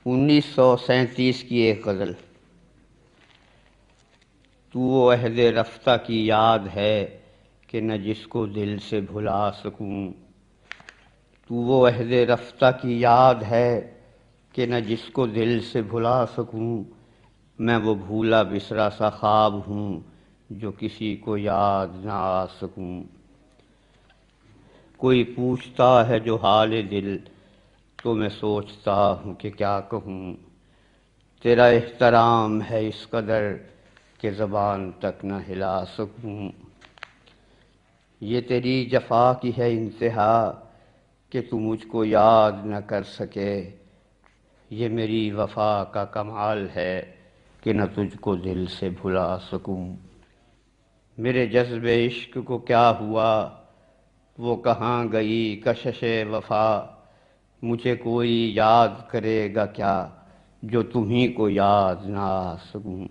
1937 کی ایک غزل۔ تو وہ عہد رفتہ کی یاد ہے کہ نہ جس کو دل سے بھلا سکوں۔ تو وہ عہد رفتہ کی یاد ہے کہ نہ جس کو دل سے بھلا سکوں۔ میں وہ بھولا بسرا سا خواب ہوں جو کسی کو یاد نہ آ سکوں۔ کوئی پوچھتا ہے جو حال دل تو میں سوچتا ہوں کہ کیا کہوں۔ تیرا احترام ہے اس قدر کہ زبان تک نہ ہلا سکوں۔ یہ تیری جفا کی ہے انتہا کہ تو مجھ کو یاد نہ کر سکے۔ یہ میری وفا کا کمال ہے کہ نہ تجھ کو دل سے بھلا سکوں۔ میرے جذب عشق کو کیا ہوا، وہ کہاں گئی کشش وفا۔ مجھے کوئی یاد کرے گا کیا جو تمہیں کو یاد نہ آ سکوں۔